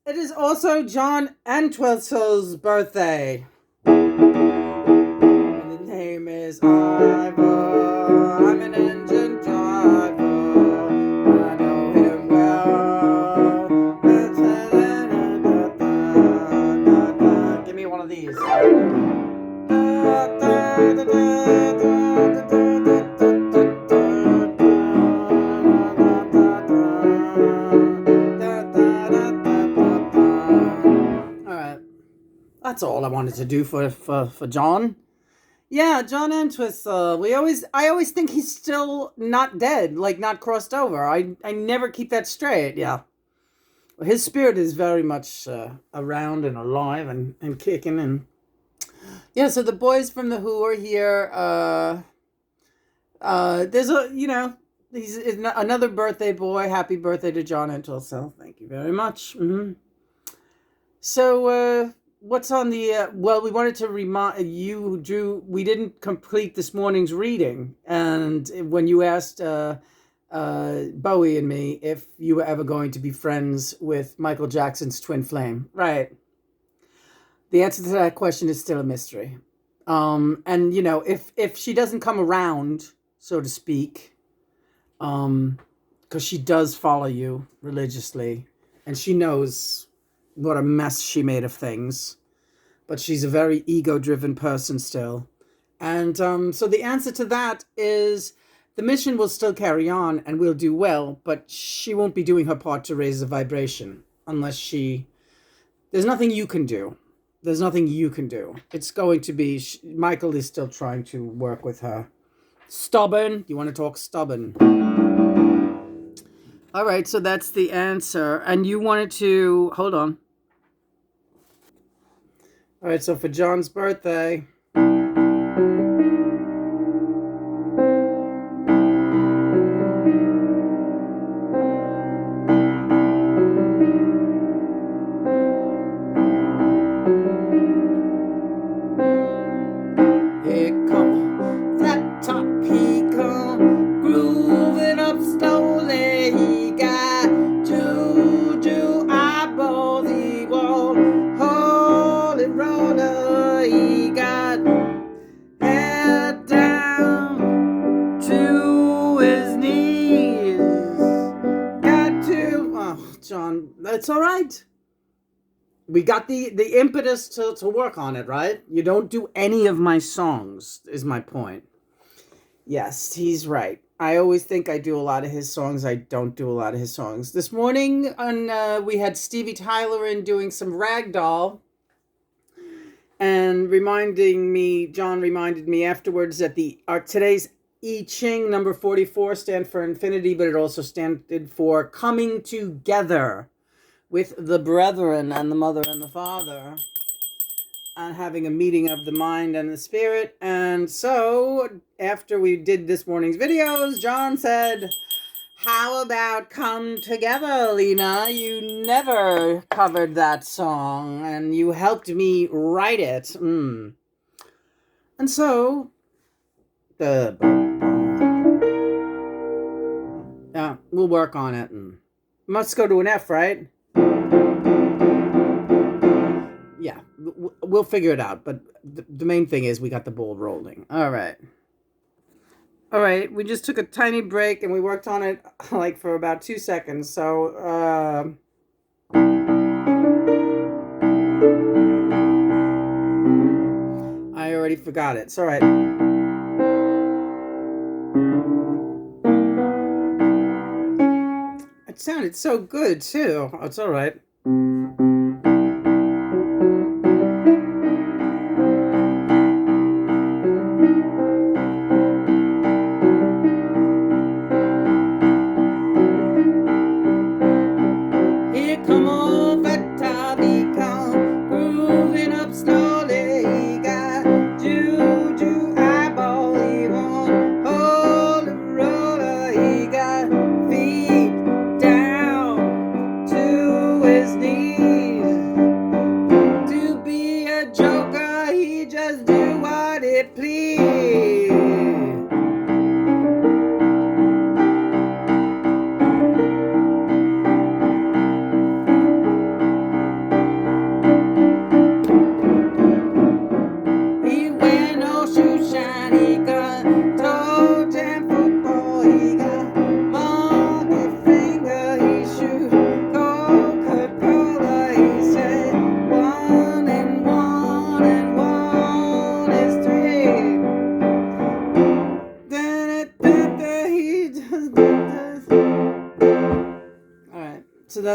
It is also John Entwistle's birthday. And the name is Ivor. I'm an engine driver. I know him well. Give me one of these. That's all I wanted to do for John. Yeah, John Entwistle. I always think he's still not dead, like not crossed over. I never keep that straight. Yeah, his spirit is very much around and alive and kicking and yeah. So the boys from the Who are here. There's he's another birthday boy. Happy birthday to John Entwistle. Thank you very much. So, what's on the, well, we wanted to remind you, Drew, we didn't complete this morning's reading. And when you asked Bowie and me if you were ever going to be friends with Michael Jackson's twin flame. Right. The answer to that question is still a mystery. And, if she doesn't come around, so to speak, because she does follow you religiously, and she knows what a mess she made of things, but she's a very ego-driven person still. And so the answer to that is the mission will still carry on and we'll do well, but she won't be doing her part to raise the vibration unless there's nothing you can do. There's nothing you can do. It's going to be, Michael is still trying to work with her. Stubborn. You want to talk stubborn? All right, so that's the answer. And you wanted to, hold on. All right, so for John's birthday. Here comes that top, he come grooving up slowly. He got juju eyeballs, he won't hold it roller. He got head down to his knees. Got to, oh, John, that's all right. We got the impetus to work on it, right? You don't do any of my songs, is my point. Yes, he's right. I always think I do a lot of his songs. I don't do a lot of his songs. This morning, we had Stevie Tyler in doing some ragdoll. And John reminded me afterwards that today's I Ching number 44 stand for infinity, but it also standed for coming together with the brethren and the mother and the father, and having a meeting of the mind and the spirit. And so after we did this morning's videos, John said, how about Come Together, Lena? You never covered that song and you helped me write it. And so yeah, we'll work on it. And must go to an F, right? Yeah, we'll figure it out. But the main thing is we got the ball rolling. All right. We just took a tiny break and we worked on it like for about 2 seconds. So, I already forgot it. It's all right. It sounded so good too. It's all right.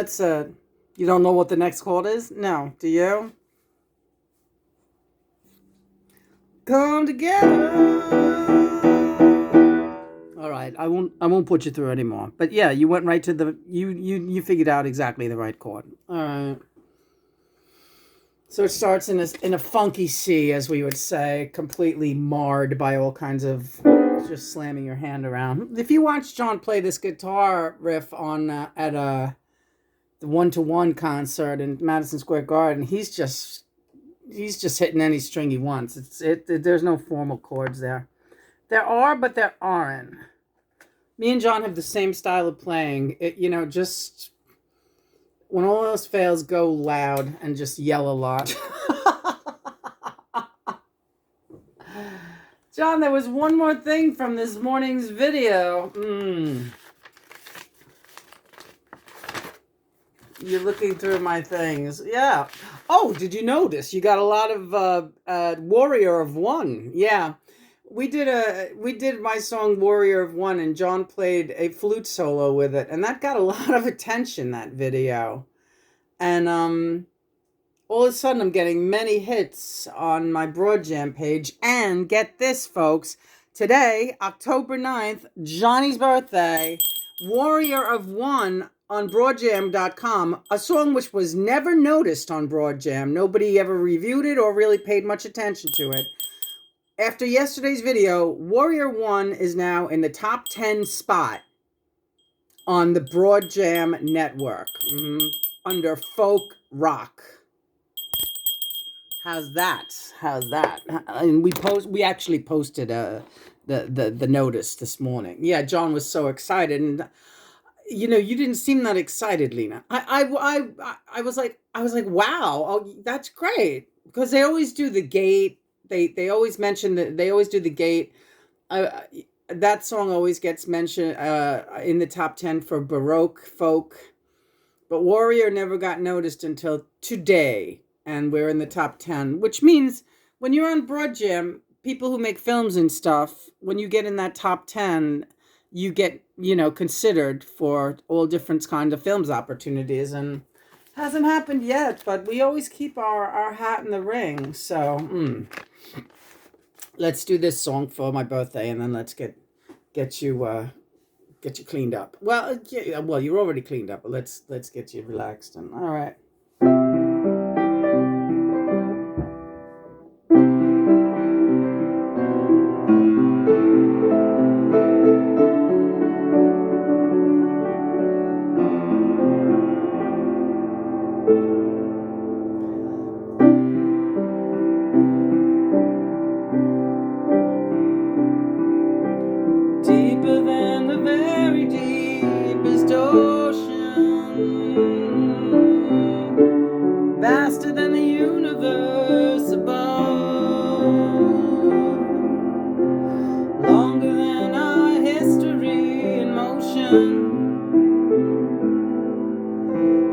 Let's, you don't know what the next chord is? No. Do you? Come together. All right, I won't put you through anymore. But yeah, you went right to the you figured out exactly the right chord. All right. So it starts in a funky C, as we would say, completely marred by all kinds of just slamming your hand around. If you watch John play this guitar riff on at the 1-to-1 concert in Madison Square Garden, he's just hitting any string he wants. There's no formal chords there. There are, but there aren't. Me and John have the same style of playing. Just when all else fails, go loud and just yell a lot. John, there was one more thing from this morning's video. You're looking through my things. Yeah. Oh, did you notice? You got a lot of Warrior of One. Yeah. We did my song Warrior of One, and John played a flute solo with it, and that got a lot of attention, that video. And all of a sudden I'm getting many hits on my Broad Jam page. And get this, folks, today, October 9th, Johnny's birthday, Warrior of One on broadjam.com, a song which was never noticed on Broad Jam. Nobody ever reviewed it or really paid much attention to it. After yesterday's video, Warrior One is now in the top 10 spot on the Broad Jam network under folk rock. How's that? And we actually posted the notice this morning. Yeah, John was so excited, and you didn't seem that excited, Lena. I was like, wow, oh, that's great, because they always do the gate. They always mention that they always do the gate. That song always gets mentioned in the top 10 for Baroque folk, but Warrior never got noticed until today, and we're in the top 10, which means when you're on Broad Jam, people who make films and stuff, when you get in that top 10, you get considered for all different kinds of films opportunities, and hasn't happened yet, but we always keep our hat in the ring. So let's do this song for my birthday, and then let's get you cleaned up. Well, yeah, well, you're already cleaned up, but let's get you relaxed. And all right. Deeper than the very deepest ocean, vaster than the universe above, longer than our history in motion,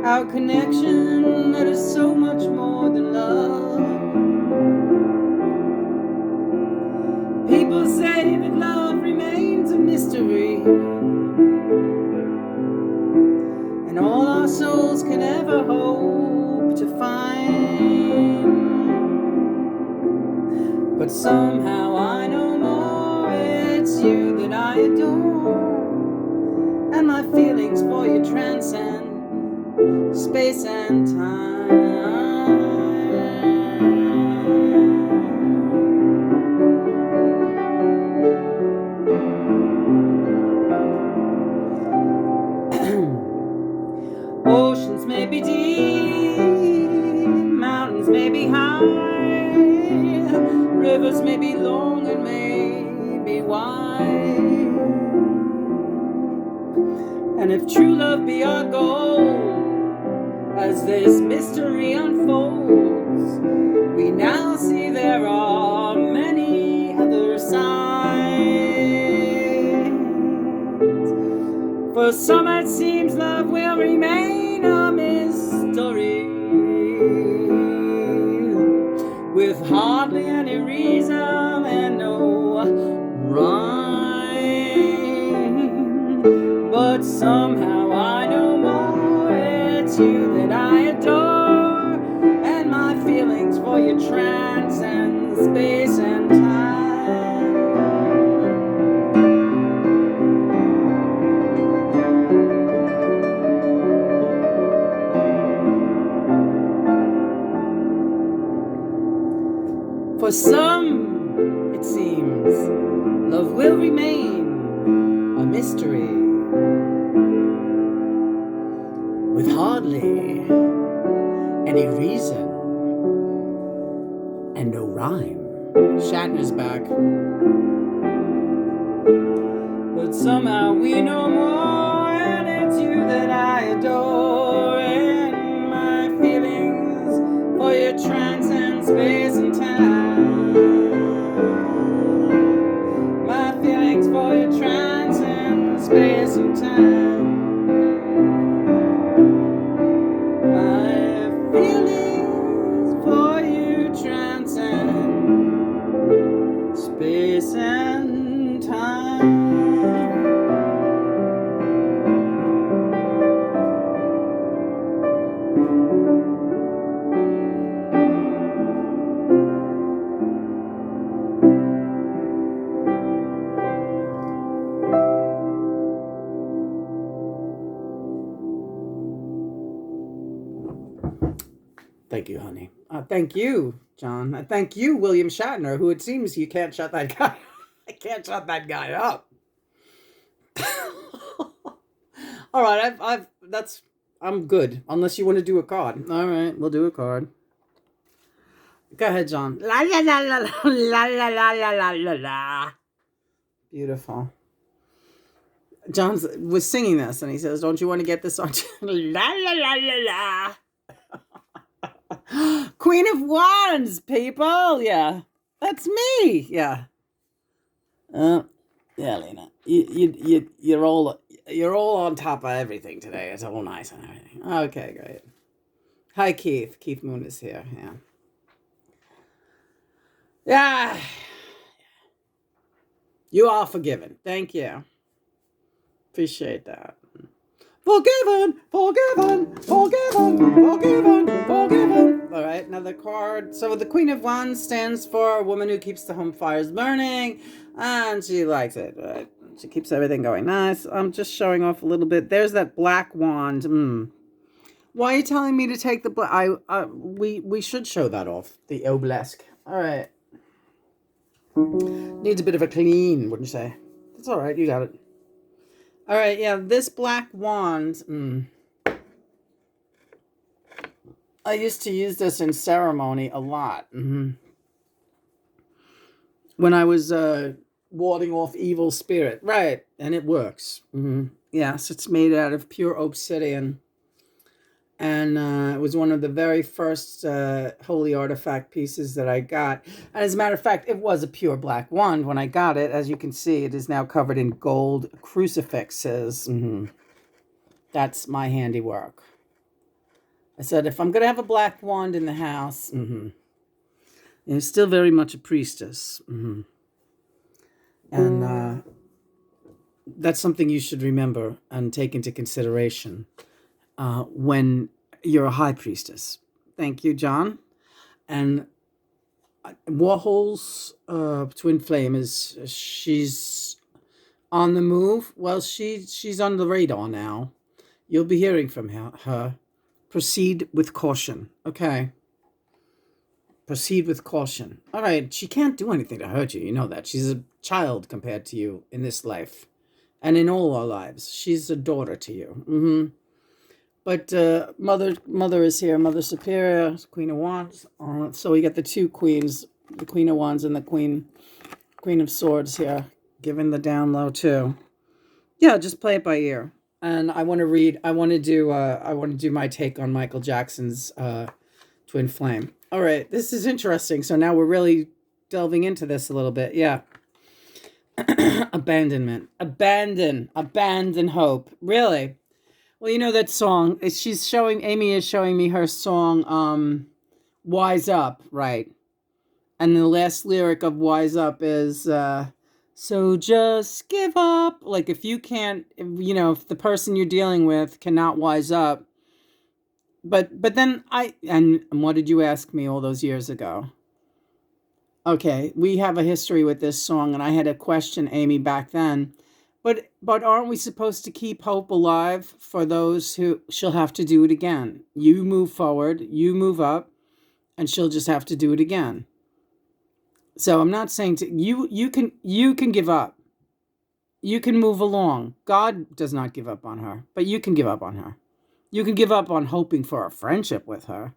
our connection that is so much more than love. People say that love remains a mystery, and all our souls can ever hope to find. But somehow I know more, it's you that I adore, and my feelings for you transcend space and time. Oceans may be deep, mountains may be high, rivers may be long and may be wide. And if true love be our goal, as this mystery unfolds, we now see there are many other sides. For some it seems love will remain a mystery, with hardly any reason and no rhyme. But somehow I know more, I adore, and my feelings for you transcend space and time. For some, it seems, love will remain a mystery, with hardly any reason and no rhyme. Shatner's back. But somehow we know more, and it's you that I adore, and my feelings for you transcend space and time. My feelings for you transcend space and time. My feelings for you transcend space and time. Thank you, honey. Thank you, John. Thank you, William Shatner, who it seems you can't shut that guy. I can't shut that guy up. All right, I'm good. Unless you want to do a card. All right, we'll do a card. Go ahead, John. La la la la la la la la la la la. Beautiful. John was singing this, and he says, "Don't you want to get this on?" La la la la la. Queen of Wands, people. Yeah, that's me. Yeah. Yeah, Lena. You're all on top of everything today. It's all nice and everything. Okay, great. Hi, Keith. Keith Moon is here. Yeah. Yeah. You are forgiven. Thank you. Appreciate that. Forgiven, forgiven, forgiven, forgiven, forgiven. All right, another card. So the Queen of Wands stands for a woman who keeps the home fires burning, and she likes it. Right? She keeps everything going nice. I'm just showing off a little bit. There's that black wand. Why are you telling me to take the black? We should show that off. The obelisk. All right. Needs a bit of a clean, wouldn't you say? That's all right. You got it. All right, yeah, this black wand, I used to use this in ceremony a lot. When I was warding off evil spirit. Right, and it works. Yes, it's made out of pure obsidian. And it was one of the very first holy artifact pieces that I got. And as a matter of fact, it was a pure black wand when I got it. As you can see, it is now covered in gold crucifixes. That's my handiwork. I said, if I'm going to have a black wand in the house, and it's still very much a priestess. And that's something you should remember and take into consideration when you're a high priestess. Thank you, John. And Warhol's twin flame she's on the move. Well, she's on the radar now. You'll be hearing from her. Proceed with caution. Okay. Proceed with caution. All right. She can't do anything to hurt you. You know that. She's a child compared to you in this life. And in all our lives. She's a daughter to you. But Mother is here. Mother Superior, Queen of Wands. So we got the two queens. The Queen of Wands and the Queen of Swords here. Giving the down low too. Yeah, just play it by ear. And I want to do my take on Michael Jackson's Twin Flame. All right, this is interesting. So now we're really delving into this a little bit. Yeah. Abandonment. Abandon hope. Really? Well, you know that song. Amy is showing me her song, Wise Up, right? And the last lyric of Wise Up is, so just give up. Like if you can't, if the person you're dealing with cannot wise up, But then and what did you ask me all those years ago? Okay, we have a history with this song, and I had a question, Amy, back then. But aren't we supposed to keep hope alive for those who she'll have to do it again? You move forward, you move up, and she'll just have to do it again. So I'm not saying to you can give up. You can move along. God does not give up on her, but you can give up on her. You can give up on hoping for a friendship with her.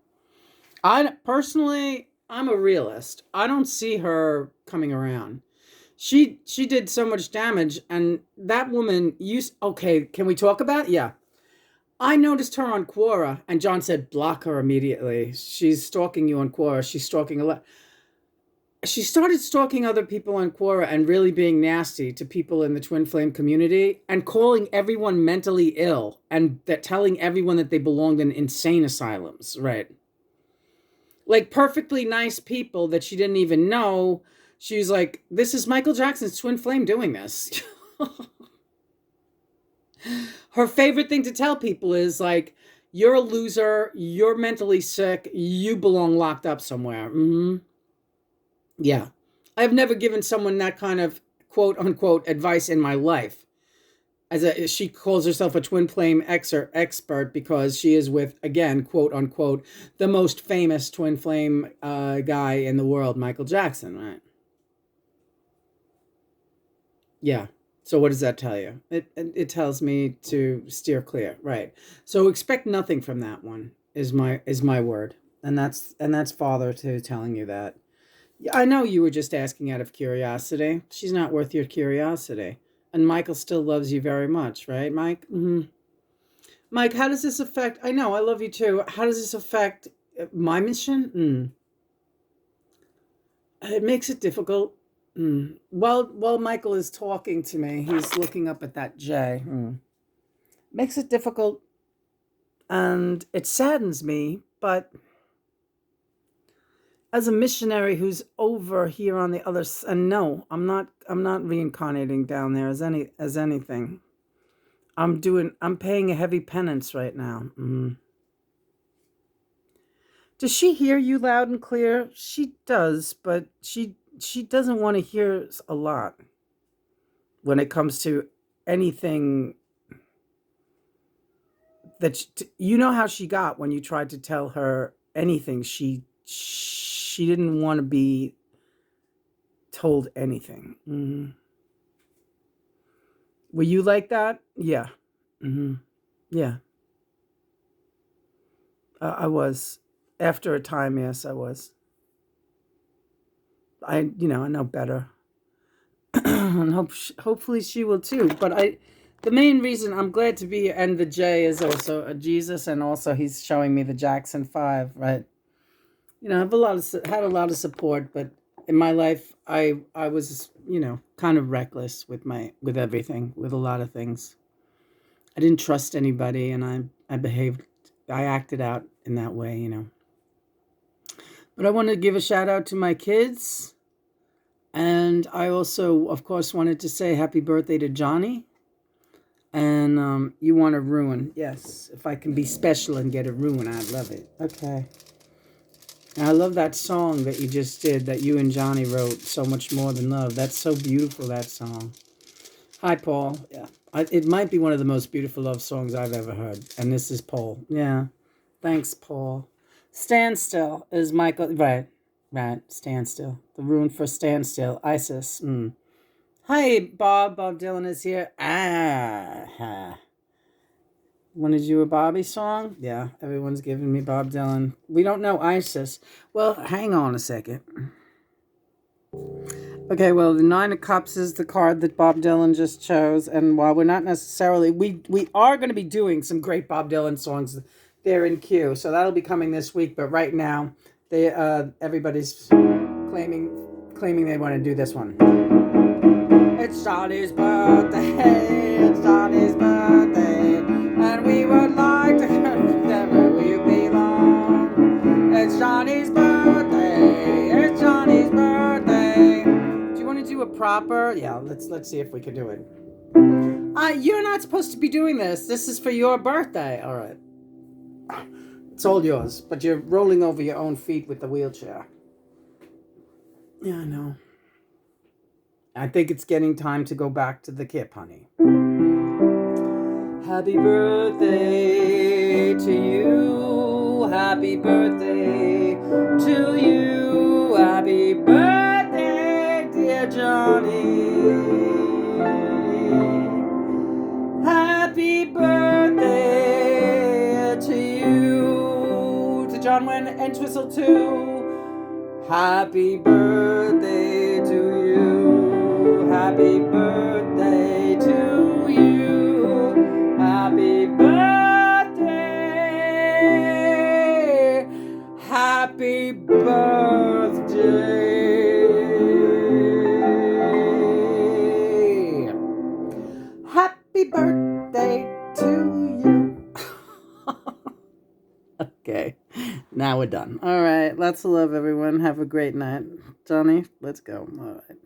I personally, I'm a realist. I don't see her coming around. She did so much damage, and that woman used. Okay, can we talk about it? Yeah, I noticed her on Quora, and John said block her immediately. She's stalking you on Quora. She's stalking a lot. She started stalking other people on Quora and really being nasty to people in the twin flame community and calling everyone mentally ill and that telling everyone that they belonged in insane asylums, right? Like perfectly nice people that she didn't even know. She's like, this is Michael Jackson's twin flame doing this. Her favorite thing to tell people is like, you're a loser, you're mentally sick, you belong locked up somewhere. Mm-hmm. Yeah. I've never given someone that kind of quote unquote advice in my life. She calls herself a twin flame expert because she is with, again, quote unquote, the most famous twin flame guy in the world, Michael Jackson, right? Yeah. So what does that tell you? It tells me to steer clear, right? So expect nothing from that one is my word, and that's Father too telling you that. I know you were just asking out of curiosity. She's not worth your curiosity. And Michael still loves you very much, right, Mike? Mm-hmm. Mike, how does this affect? I know, I love you too. How does this affect my mission? It makes it difficult. While Michael is talking to me, he's looking up at that J. Makes it difficult, and it saddens me, but as a missionary who's over here on the other side, and no, I'm not reincarnating down there as anything. I'm paying a heavy penance right now. Does she hear you loud and clear? She does, but she doesn't want to hear a lot when it comes to anything that you know how she got when you tried to tell her anything. She didn't want to be told anything. Were you like that? Yeah. Yeah. I was. After a time, yes, I was. I know better. And hopefully she will too. But the main reason I'm glad to be, and the J is also a Jesus, and also he's showing me the Jackson 5, right? I've had a lot of support, but in my life, I was, kind of reckless with everything, with a lot of things. I didn't trust anybody, and I acted out in that way. But I want to give a shout out to my kids. And I also, of course, wanted to say happy birthday to Johnny. And you want a ruin. Yes, if I can be special and get a ruin, I'd love it. Okay. And I love that song that you just did, that you and Johnny wrote, So Much More Than Love. That's so beautiful, that song. Hi, Paul. Yeah. It might be one of the most beautiful love songs I've ever heard. And this is Paul. Yeah. Thanks, Paul. Stand Still is Michael. Right. Stand Still. The rune for Stand Still. Isis. Hi, Bob. Bob Dylan is here. Wanted you a Bobby song? Yeah, everyone's giving me Bob Dylan. We don't know Isis. Well, hang on a second. Okay, well, the Nine of Cups is the card that Bob Dylan just chose. And while we're not necessarily... We are going to be doing some great Bob Dylan songs. They're in queue. So that'll be coming this week. But right now, everybody's claiming they want to do this one. It's Johnny's birthday. It's Johnny's birthday. And we would like to them where we belong. It's Johnny's birthday. It's Johnny's birthday. Do you want to do a proper? Yeah, let's see if we can do it. You're not supposed to be doing this. This is for your birthday. All right. It's all yours, but you're rolling over your own feet with the wheelchair. Yeah, I know. I think it's getting time to go back to the kip, honey. Happy birthday to you. Happy birthday to you. Happy birthday, dear Johnny. Happy birthday to you. To John Wayne Entwistle too. Happy birthday to you. Happy birthday to you. Happy birthday. Happy birthday. Happy birthday to you. Okay, now we're done. All right, lots of love, everyone. Have a great night. Johnny, let's go. All right.